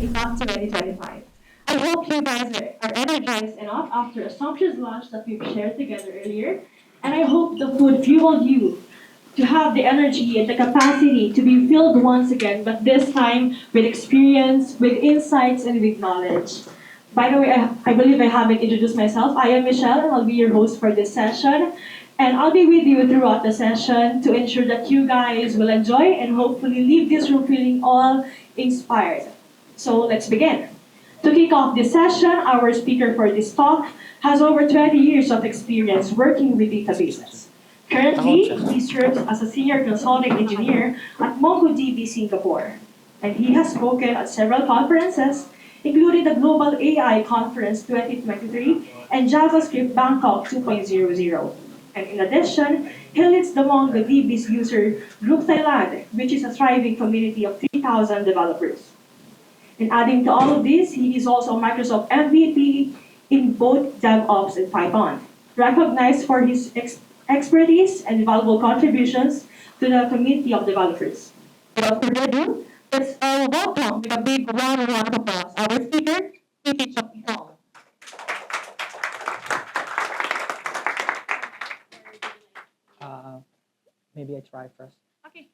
in not 2025. I hope you guys are energized enough after a sumptuous lunch that we've shared together earlier, and I hope the food fueled you to have the energy and the capacity to be filled once again, but this time with experience, with insights, and with knowledge. By the way, I believe I haven't introduced myself. I am Michelle, and I'll be your host for this session. And I'll be with you throughout the session to ensure that you guys will enjoy and hopefully leave this room feeling all inspired. So let's begin. To kick off this session, our speaker for this talk has over 20 years of experience working with databases. Currently, he serves as a senior consulting engineer at MongoDB Singapore, and he has spoken at several conferences, including the Global AI Conference 2023 and JavaScript Bangkok 2.00. And in addition, he leads the MongoDB's user group Thailand, which is a thriving community of 3,000 developers. And adding to all of this, he is also a Microsoft MVP in both DevOps and PyCon, recognized for his expertise and valuable contributions to the community of developers. Without further ado, let's welcome with a big round of applause our speaker, Piti Champeethong. Uh, Maybe I try first. Okay.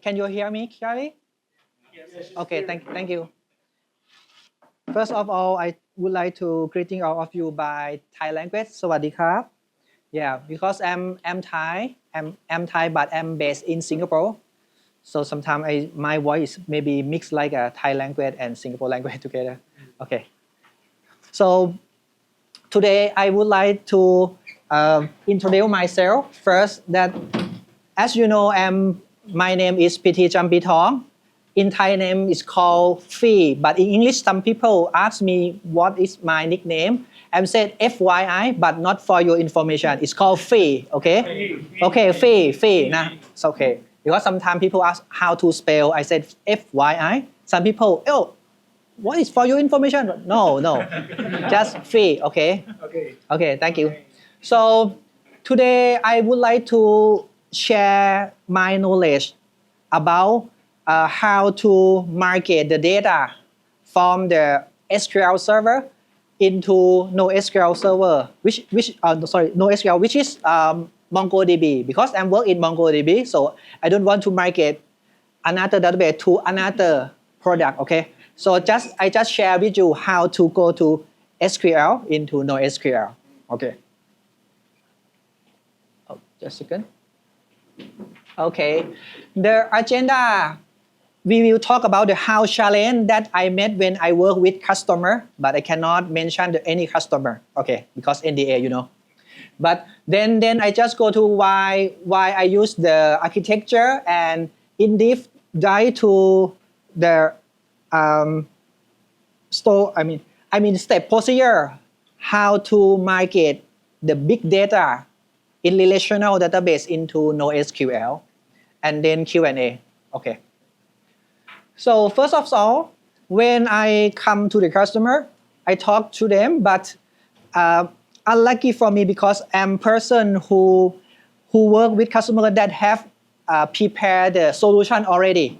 Can you hear me clearly? Yes. Okay, thank you. First of all, I would like to greeting all of you by Thai language. สวัสดีครับ Yeah, because I'm Thai. I'm Thai, but I'm based in Singapore. So sometimes my voice maybe mixed like a Thai language and Singapore language together. Okay. So today I would like to introduce myself first. That as you know, my name is Piti Champeethong. In Thai name is called Phi, but in English some people ask me what is my nickname. I said FYI, but not for your information. It's called Phi, okay? Okay, Phi, nah, it's okay. Because sometimes people ask how to spell. I said FYI. Some people, oh, what is for your information? No, just Phi, okay? Okay, thank you. So today I would like to share my knowledge about how to migrate the data from the SQL server into NoSQL server, NoSQL, which is MongoDB. Because I'm working in MongoDB, so I don't want to migrate another database to another product. Okay, so I just share with you how to go to SQL into NoSQL. Okay. Oh, just a second. Okay, the agenda. We will talk about the how challenge that I met when I work with customer, but I cannot mention any customer, okay, because NDA, you know. But then I just go to why I use the architecture and in deep dive to the step procedure, how to migrate the big data in relational database into NoSQL, and then Q&A, okay. So first of all, when I come to the customer, I talk to them, but unlucky for me because I'm a person who work with customers that have prepared the solution already.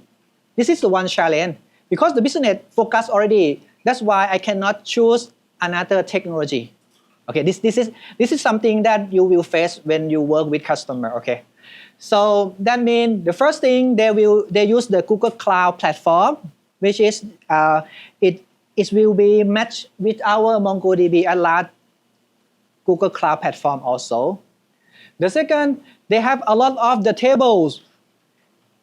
This is the one challenge because the business focus already. That's why I cannot choose another technology. Okay, this is something that you will face when you work with customer. Okay. So that means the first thing they use the Google Cloud platform, which is it will be matched with our MongoDB Atlas Google Cloud platform also. The second, they have a lot of the tables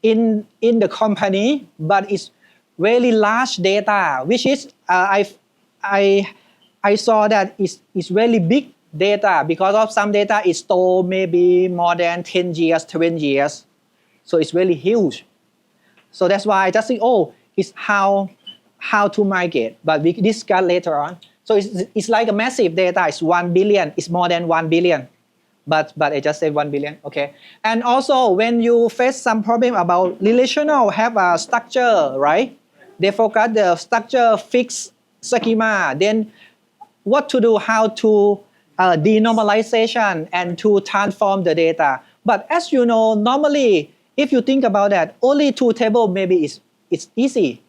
in the company, but it's really large data, which is I saw that it's really big data because of some data is stored maybe more than 10 years, 20 years. So it's really huge. So that's why I just think, it's how to migrate. But we discuss later on. So it's like a massive data. It's 1 billion. It's more than 1 billion. But I just say 1 billion. Okay. And also when you face some problem about relational have a structure, right? They forgot the structure fixed schema. Then what to do, how to denormalization and to transform the data. But as you know, normally, if you think about that, only two tables maybe it's easy.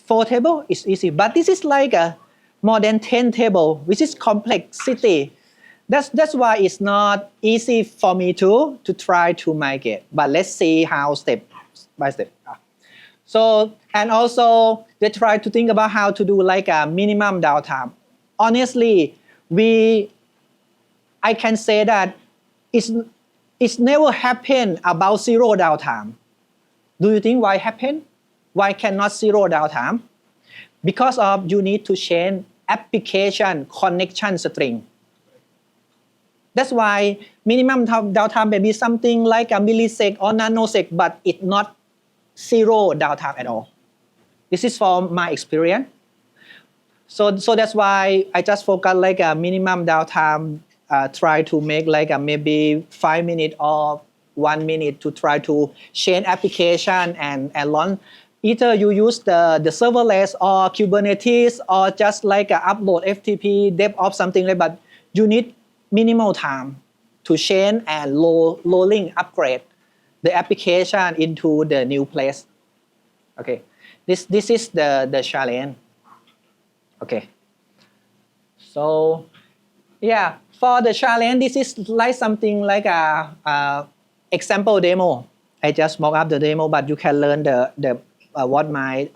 4 table is easy, but this is like a more than 10 table, which is complexity. That's why it's not easy for me to try to migrate. But let's see how step by step. So, and also they try to think about how to do like a minimum downtime. Honestly, I can say that it's never happened about zero downtime. Do you think why happen? Why cannot zero downtime? Because of you need to change application connection string. That's why minimum downtime may be something like a millisecond or nanosecond, but it's not zero downtime at all. This is from my experience. So that's why I just focus like a minimum downtime, try to make like a maybe 5 minutes or 1 minute to try to change application and launch. Either you use the serverless or Kubernetes or just like a upload FTP, DevOps, something like that. But you need minimal time to change and rolling upgrade the application into the new place. Okay, this is the challenge. Okay, so yeah, for the challenge, this is like something like a example demo. I just mock up the demo, but you can learn the what my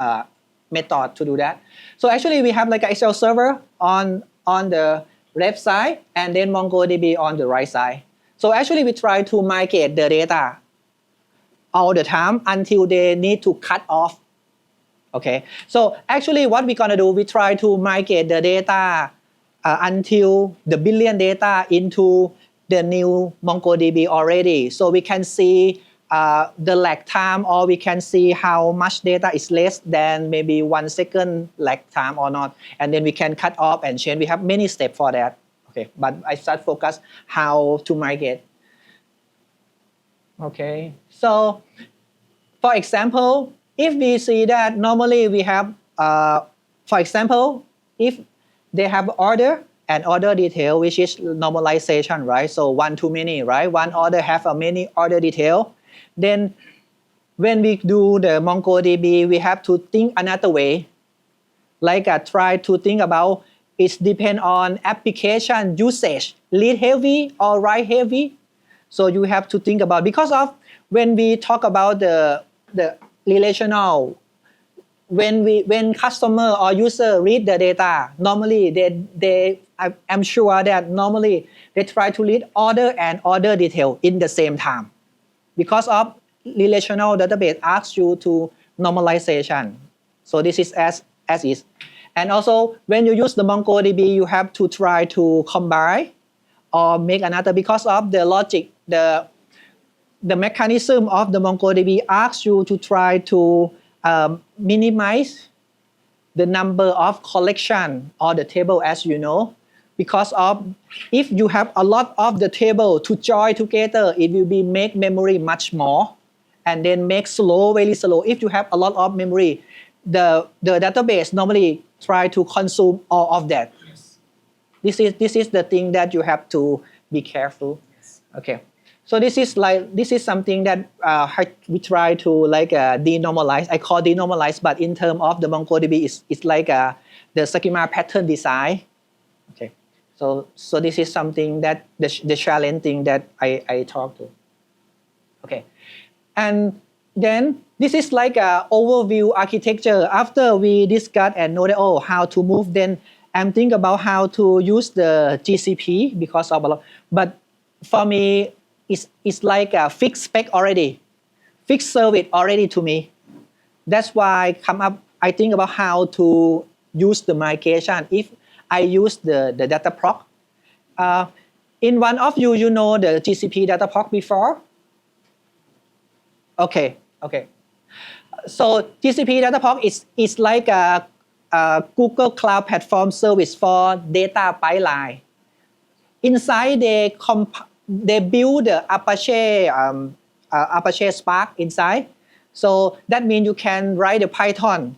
method to do that. So actually, we have like an Excel server on the left side and then MongoDB on the right side. So actually, we try to migrate the data all the time until they need to cut off. Okay, so actually what we're gonna do, we try to migrate the data until the billion data into the new MongoDB already. So we can see the lag time, or we can see how much data is less than maybe 1 second lag time or not. And then we can cut off and change. We have many steps for that. Okay, but I start focus how to migrate. Okay, so for example, if we see that normally we have, for example, if they have order and order detail, which is normalization, right? So one too many, right? One order have a many order detail. Then when we do the MongoDB, we have to think another way. Like try to think about, it depends on application usage, read heavy or write heavy. So you have to think about, because of when we talk about the relational, when customer or user read the data, normally I'm sure that normally they try to read order and order detail in the same time, because of relational database asks you to normalization. So this is as is. And also when you use the MongoDB, you have to try to combine or make another, because of the logic, the mechanism of the MongoDB asks you to try to minimize the number of collection or the table, as you know, because of if you have a lot of the table to join together, it will be make memory much more and then make slow, very slow. If you have a lot of memory, the database normally try to consume all of that. Yes. This is the thing that you have to be careful. Yes. Okay. So this is something that we try to like denormalize. I call denormalize, but in terms of the MongoDB, it's like the schema pattern design. Okay, so this is something that the challenge thing that I talk to. Okay, and then this is like a overview architecture. After we discuss and know that how to move, then I'm thinking about how to use the GCP because of a lot. But for me, it's like a fixed spec already, fixed service already to me. That's why I think about how to use the migration. If I use the data proc, in one of you know the GCP data proc before? Okay. So GCP data proc is like a Google Cloud Platform service for data pipeline. Inside they build the Apache Spark inside. So that means you can write the Python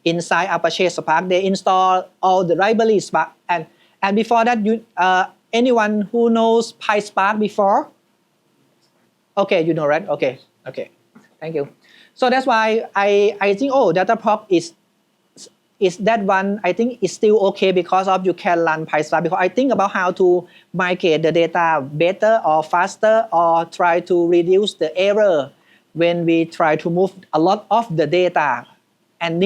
inside Apache Spark. They install all the libraries Spark. And before that, anyone who knows PySpark before? Okay, you know, right? Okay. Thank you. So that's why I think, Dataproc is is that one I think is still okay because of you can run PySpark, because I think about how to migrate the data better or faster or try to reduce the error when we try to move a lot of the data and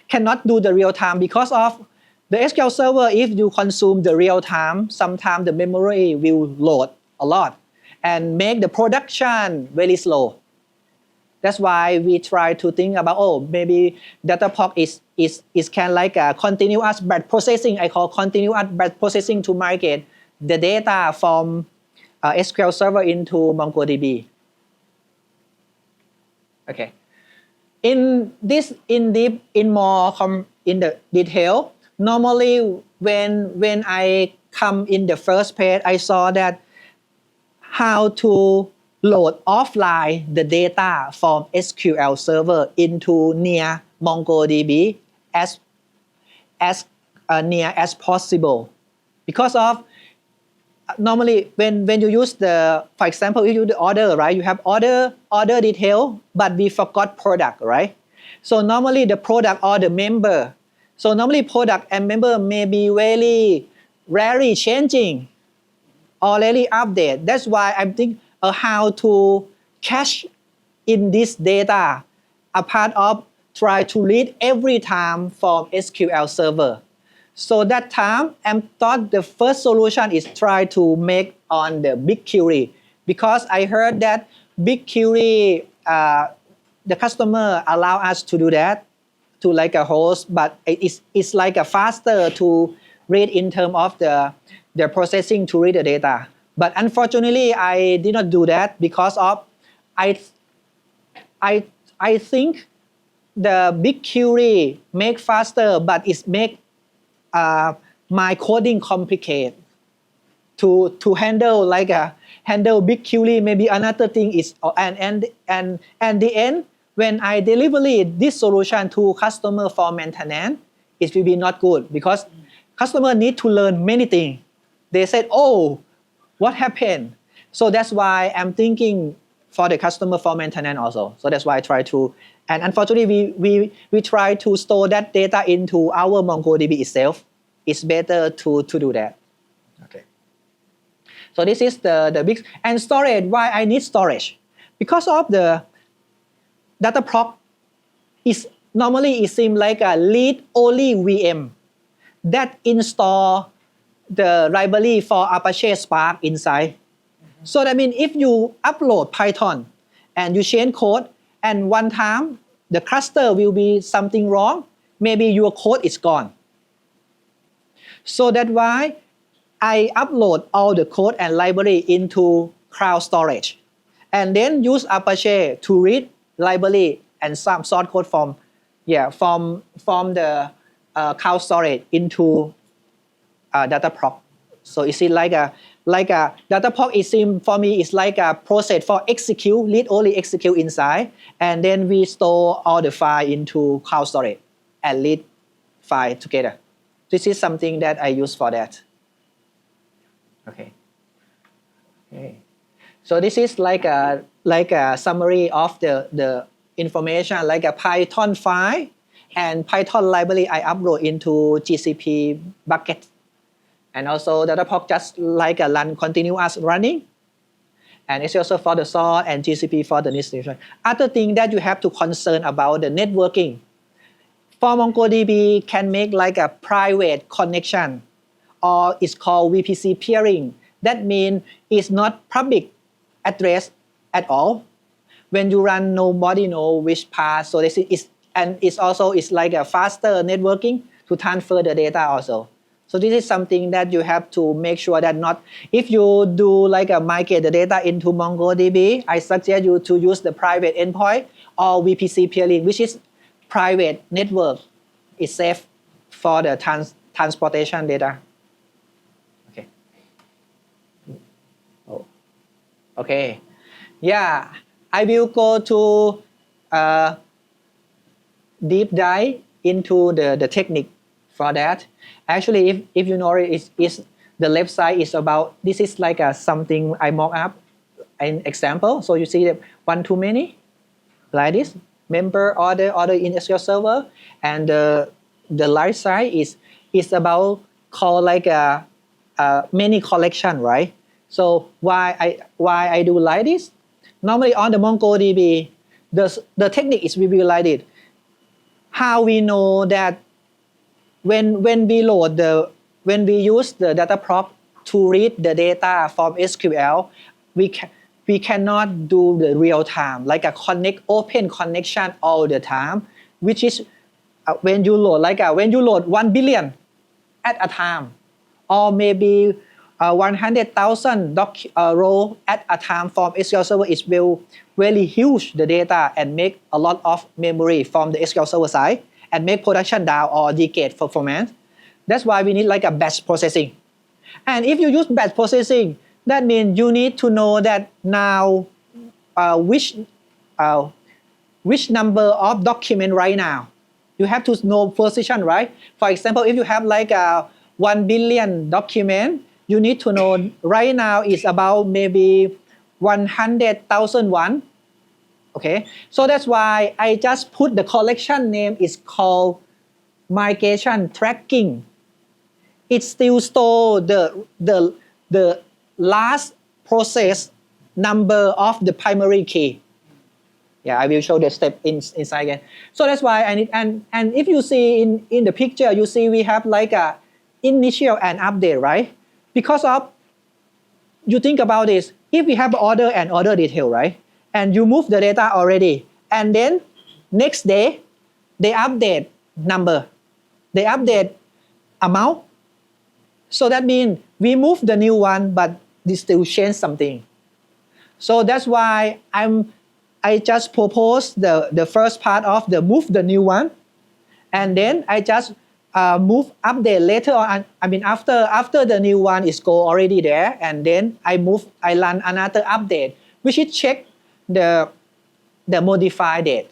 cannot do the real time because of the SQL server. If you consume the real time, sometimes the memory will load a lot and make the production very slow. That's why we try to think about, maybe Dataproc is kind of like a continuous batch processing. I call continuous batch processing to migrate the data from SQL server into MongoDB. Okay. In the detail, normally when I come in the first page, I saw that how to load offline the data from SQL server into near MongoDB as near as possible. Because of normally when you use for example, if you use the order, right? You have order detail, but we forgot product, right? So normally the product or the member. So normally product and member may be very rarely changing or rarely update. That's why I'm thinking how to cache in this data, a part of try to read every time from SQL server. So that time I thought the first solution is try to make on the BigQuery, because I heard that BigQuery the customer allow us to do that to like a host, but it's like a faster to read in terms of the processing to read the data. But unfortunately, I did not do that because of I think the BigQuery make faster, but it make my coding complicated to handle handle BigQuery. Maybe another thing is and the end when I deliver this solution to customer for maintenance, it will be not good because customer need to learn many things. They said, what happened? So that's why I'm thinking for the customer for maintenance also. So that's why I try to, and unfortunately we try to store that data into our MongoDB itself. It's better to do that. Okay. So this is the big, and storage, why I need storage? Because of the Dataproc is normally it seems like a read-only VM that install the library for Apache Spark inside. So that means if you upload Python and you change code and one time the cluster will be something wrong, maybe your code is gone. So that's why I upload all the code and library into cloud storage and then use Apache to read library and some source code from the cloud storage into Dataproc. So you see like a Dataproc, it seems for me is like a process for execute, read only execute inside, and then we store all the file into cloud storage and read file together. This is something that I use for that. Okay. So this is like a summary of the information, like a Python file and Python library I upload into GCP bucket. And also Dataproc just like a run continuous running. And it's also for the source and GCP for the distribution. Other thing that you have to concern about the networking. For MongoDB can make like a private connection or it's called VPC peering. That means it's not public address at all. When you run, nobody knows which path. So this is, and it's also it's like a faster networking to transfer the data also. So this is something that you have to make sure that not, if you do like a migrate the data into MongoDB, I suggest you to use the private endpoint or VPC peering, which is private network. It's safe for the transportation data. Okay. Okay. Yeah, I will go to deep dive into the technique for that. Actually, if you know it, is the left side is about, this is like something I mock up an example. So you see that one too many, like this, member order in SQL server, and the the right side is about call like a many collection, right? So why I do like this? Normally on the MongoDB, the technique is we will like it. How we know that when we load when we use the data prop to read the data from SQL, we cannot do the real time like a open connection all the time, which is when you load when you load 1 billion at a time, or maybe 100,000 row at a time from SQL Server, it will really huge the data and make a lot of memory from the SQL Server side and make production down or degrade performance. That's why we need like a batch processing. And if you use batch processing, that means you need to know that now which number of document right now. You have to know position, right? For example, if you have like a 1 billion document, you need to know right now is about maybe 100,001. Okay, so that's why I just put the collection name is called migration tracking. It still store the last process number of the primary key. Yeah, I will show the step inside again. So that's why I need, and if you see in the picture, you see we have like a initial and update, right? Because of, you think about this, if we have order and order detail, right? And you move the data already, and then next day, they update number, they update amount. So that means we move the new one, but they still change something. So that's why I just propose the first part of the move the new one, and then I just move update later on. I mean after the new one is go already there, and then I run another update, which is check the modified date.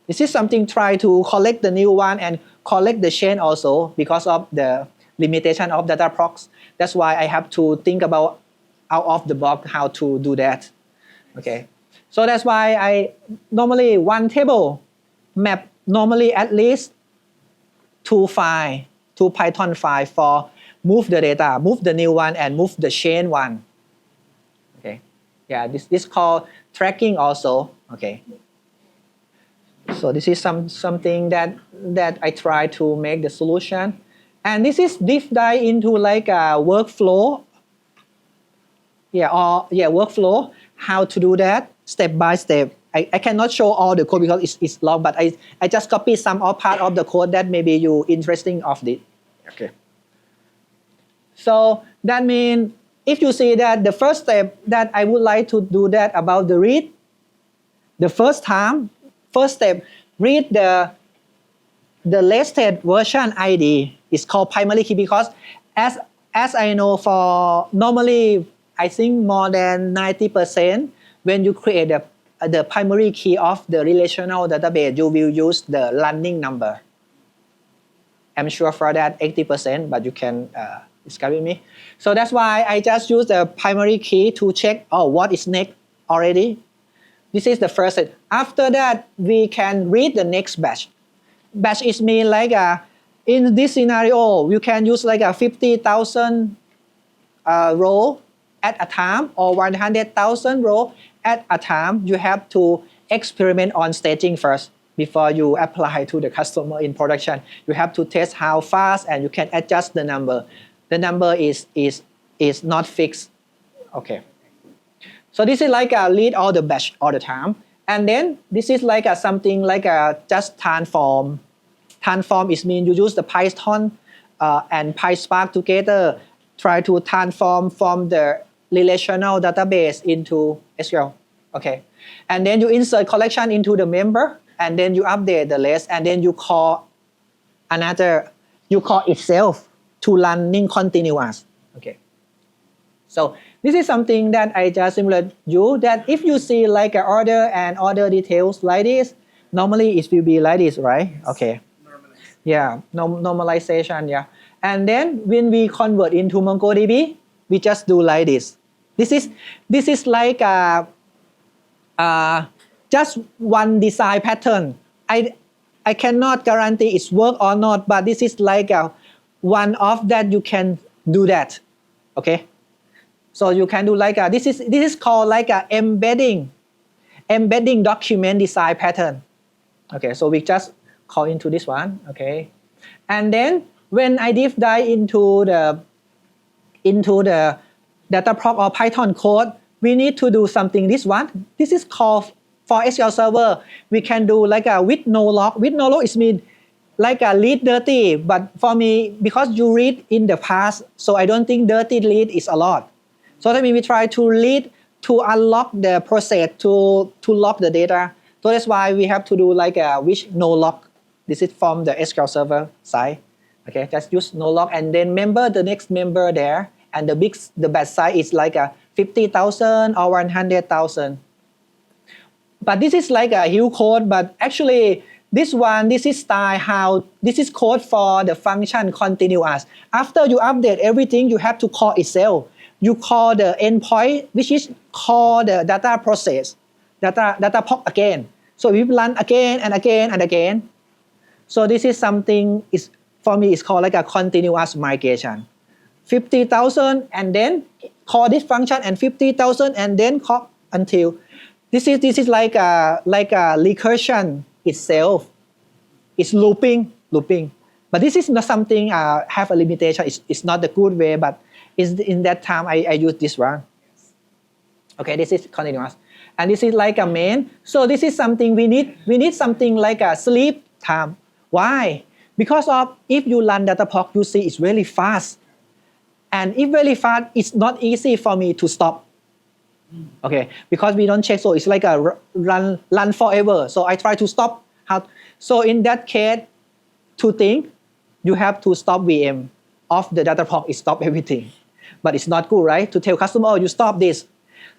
This is something try to collect the new one and collect the change also because of the limitation of data procs. That's why I have to think about out of the box how to do that. Okay. So that's why I normally one table map normally at least 2 Python file for move the data, move the new one and move the chain one. Okay, yeah, this called tracking also. Okay, so this is something that I try to make the solution, and this is deep dive into like a workflow. Workflow, how to do that step by step. I cannot show all the code because it's long, but I just copy some or part of the code that maybe you interesting of it. Okay. So that means if you see that the first step that I would like to do that about the read, the first step, read the latest version ID is called primary key, because as I know, for normally I think more than 90% when you create the primary key of the relational database, you will use the running number. I'm sure for that 80%, but you can discuss with me. So that's why I just use the primary key to check, what is next already. This is the first step. After that, we can read the next batch. Batch is mean like in this scenario, you can use like a 50,000 row at a time or 100,000 row at a time. You have to experiment on staging first before you apply to the customer in production. You have to test how fast, and you can adjust the number. The number is not fixed. Okay. So this is like a read all the batch all the time. And then this is like something like just transform. Transform is mean you use the Python and PySpark together, try to transform from the relational database into SQL. Okay. And then you insert collection into the member, and then you update the list, and then you call itself to running continuous. Okay. So this is something that I just simulate you, that if you see like an order and order details like this, normally it will be like this, right? Okay. Yeah, normalization, yeah. And then when we convert into MongoDB, we just do like this. This is like just one design pattern. I cannot guarantee it's work or not, but this is like a one of that you can do that. Okay. So you can do like a, this is called like a embedding document design pattern. Okay, so we just call into this one. Okay, and then when I deep dive into the data prop or Python code, we need to do something. This one, this is called for SQL Server. We can do like a with no log. With no log is mean like a read dirty, but for me because you read in the past, so I don't think dirty read is a lot. So that means we try to read to unlock the process to lock the data. So that's why we have to do like a with no lock. This is from the SQL Server side. Okay, just use no lock and then member the next member there. And the best size is like a 50,000 or 100,000. But this is like a huge code. But actually, this is style how this is code for the function continuous. After you update everything, you have to call itself. You call the endpoint, which is call the data process, data pop again. So we run again and again and again. So this is something is for me it's called like a continuous migration. 50,000 and then call this function and 50,000 and then call until this is like a recursion itself. It's looping. But this is not something have a limitation. It's not the good way, but is in that time I use this one. Okay, this is continuous, and this is like a main. So this is something we need something like a sleep time. Why? Because of if you run data POC, you see it's really fast. And if very fast, it's not easy for me to stop. Okay, because we don't check, so it's like a run forever. So I try to stop. So in that case, two things, you have to stop VM of the data POC. It stop everything, but it's not good, right? To tell customer, oh, you stop this.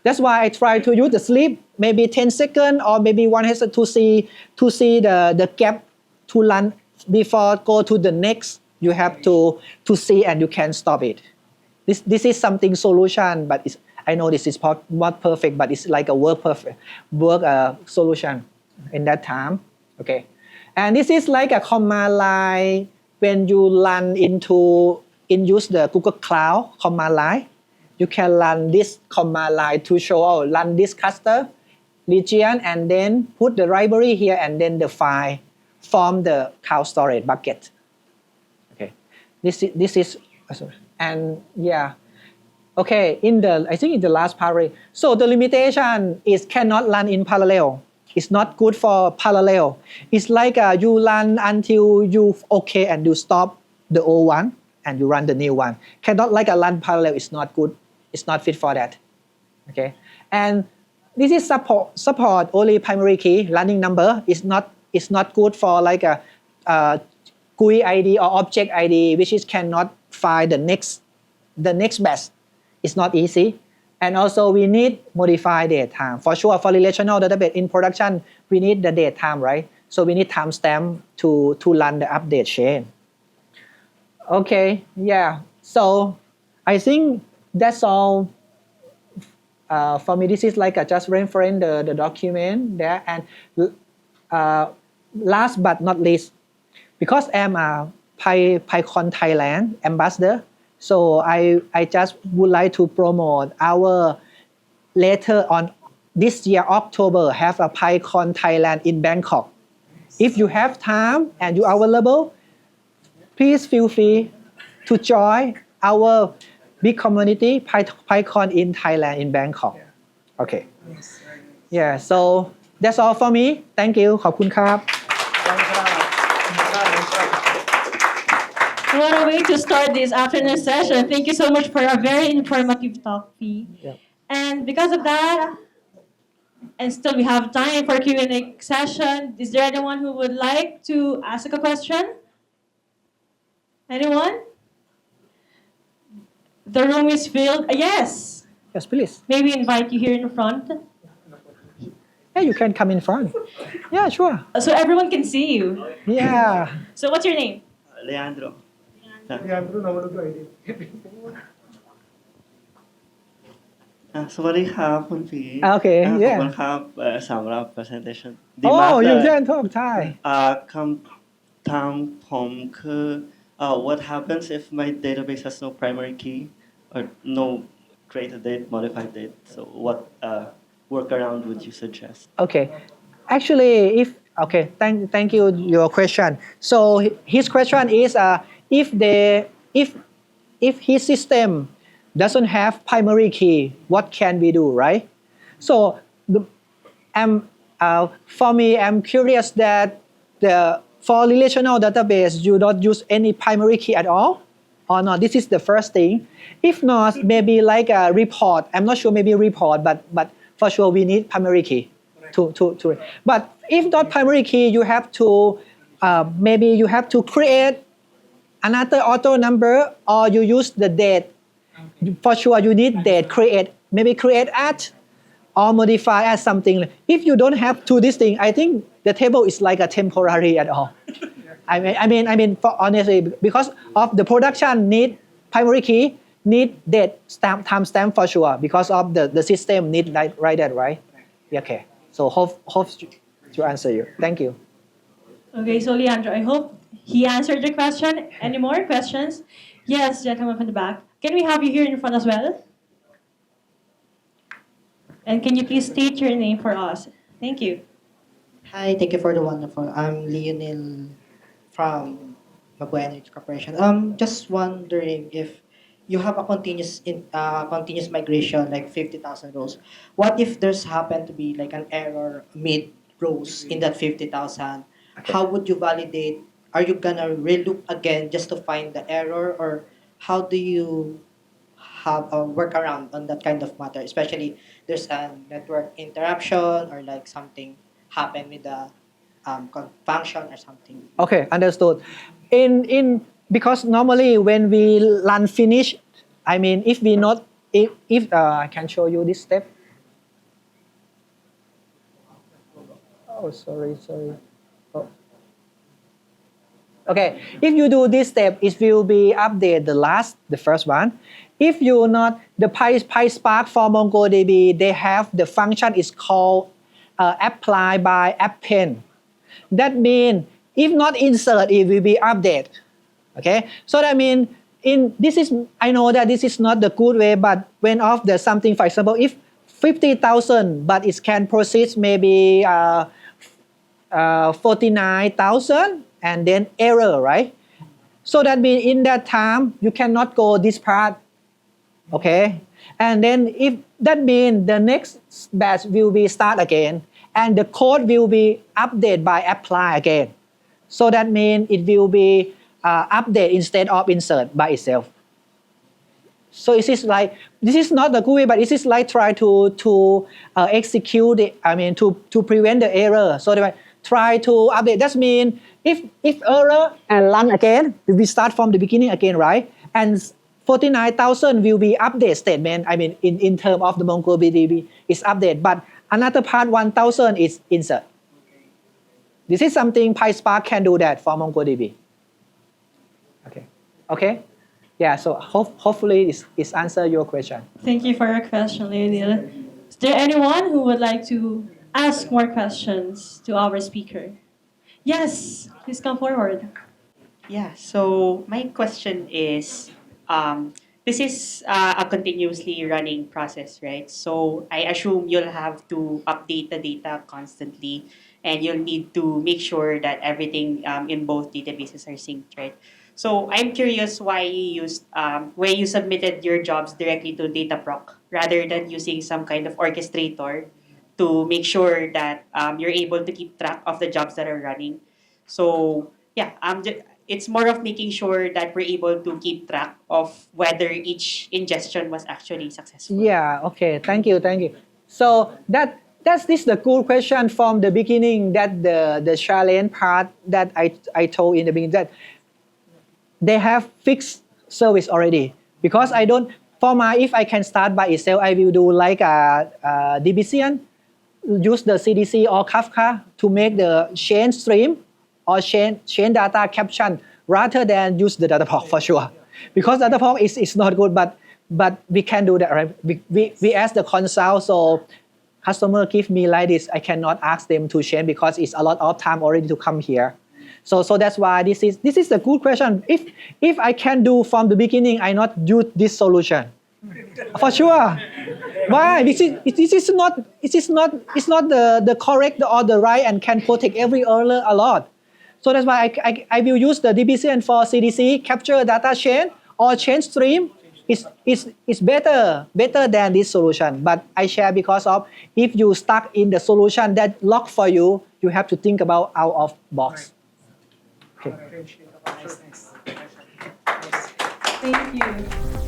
That's why I try to use the sleep, maybe 10 seconds or maybe 1 second to see the gap to run before go to the next. You have to see and you can stop it. This is something solution, but I know this is not perfect, but it's like a work solution in that time. Okay, and this is like a command line when you run use the Google Cloud command line. You can run this command line to show run this cluster region and then put the library here and then the file from the cloud storage bucket. Okay, this is and yeah. Okay, I think in the last part. So the limitation is cannot run in parallel. It's not good for parallel. It's like you run until you okay and you stop the old one and you run the new one. Cannot like a run parallel. It's not good. It's not fit for that. Okay, and this is support only primary key running number. It's not good for like a GUI ID or object ID, which is cannot find the next batch. It's not easy. And also we need modify date time. For sure, for relational database in production, we need the date time, right? So we need timestamp to run the update chain. Okay, yeah. So I think that's all. For me, this is like just reference the document there. And last but not least, because I'm a PyCon Thailand ambassador, so I just would like to promote our later on this year October have a PyCon Thailand in Bangkok. If you have time and you are available, please feel free to join our big community PyCon in Thailand in Bangkok. Okay. Yeah. So that's all for me. Thank you. ขอบคุณครับ What a way to start this afternoon session. Thank you so much for a very informative talk, P. Yep. And because of that, and still we have time for Q&A session. Is there anyone who would like to ask a question? Anyone? The room is filled. Yes. Yes, please. Maybe invite you here in the front. Yeah, you can come in front. Yeah, sure. So everyone can see you. Yeah. So what's your name? Leandro. สวัสดีครับคุณผี Okay, ขอบ yeah. คุณครับสำหรับ presentation ดีมาก Oh, เล you ย can talk Thai. คำถามผมคือ what happens if my database has no primary key or no created date modified date so what workaround would you suggest Okay. Actually, if okay, thank you your question. So his question is if they if his system doesn't have primary key, what can we do, right? So the, for me, I'm curious that for relational database, you don't use any primary key at all, or not. This is the first thing. If not, maybe like a report. I'm not sure. Maybe report, but for sure we need primary key to. But if not primary key, you have to maybe you have to create another auto number, or you use the date. For sure, you need date create. Maybe create at or modify as something. If you don't have two this thing, I think the table is like a temporary at all. For honestly, because of the production need primary key, need date stamp timestamp for sure because of the system need like that, right? Yeah, okay. So hope to answer you. Thank you. Okay, so Leandro, I hope he answered your question. Any more questions? Yes, gentleman from the back. Can we have you here in front as well? And can you please state your name for us? Thank you. Hi, thank you for the wonderful. I'm Lionel from Mabuhay Energy Corporation. Just wondering if you have a continuous migration like 50,000 rows. What if there's happen to be like an error mid rows in that 50,000? How would you validate? Are you gonna reloop again just to find the error, or how do you have a workaround on that kind of matter, especially there's a network interruption or like something happen with the function or something. Okay, understood. In because normally when we run finish, if we not if I can show you this step. Oh, sorry. Oh. Okay, if you do this step, it will be update the first one. If you not the PySpark for MongoDB, they have the function is called apply by append. That means if not insert, it will be update. Okay, so that means I know that this is not the good way, but when of the something, for example, if 50,000, but it can proceed maybe 49,000 and then error, right? So that means in that time you cannot go this part. Okay, and then if that means the next batch will be start again, and the code will be updated by apply again. So that means it will be update instead of insert by itself. So it is like this is not the good way, but it is like try to execute it. To prevent the error. So they try to update. That means if error and run again, we start from the beginning again, right? And 49,000 will be update statement. In terms of the MongoDB is update, but another part 1,000 is insert. This is something PySpark can do that for MongoDB. Okay. Yeah. So hopefully it's answer your question. Thank you for your question, Leonel. Is there anyone who would like to ask more questions to our speaker? Yes, please come forward. Yeah, so my question is, this is a continuously running process, right? So I assume you'll have to update the data constantly, and you'll need to make sure that everything in both databases are synced, right? So I'm curious why you submitted your jobs directly to Dataproc rather than using some kind of orchestrator to make sure that you're able to keep track of the jobs that are running. So yeah, it's more of making sure that we're able to keep track of whether each ingestion was actually successful. Yeah. Okay. Thank you. So that's the good question from the beginning. That the challenge part that I told in the beginning that they have fixed service already. Because I don't if I can start by itself, I will do like a division, use the CDC or Kafka to make the chain stream or chain data caption rather than use the Dataproc for sure. Because Dataproc is not good, but but we can do that, right? We ask the consult, so customer give me like this, I cannot ask them to change because it's a lot of time already to come here. So that's why this is a good question. If I can do from the beginning, I not use this solution. For sure. Why? Because it's not the correct or the right and can protect every error a lot. So that's why I will use the DBCN for CDC, capture data chain or change stream. It's better than this solution. But I share because of if you stuck in the solution that lock for you, you have to think about out of box. Okay. Thank you.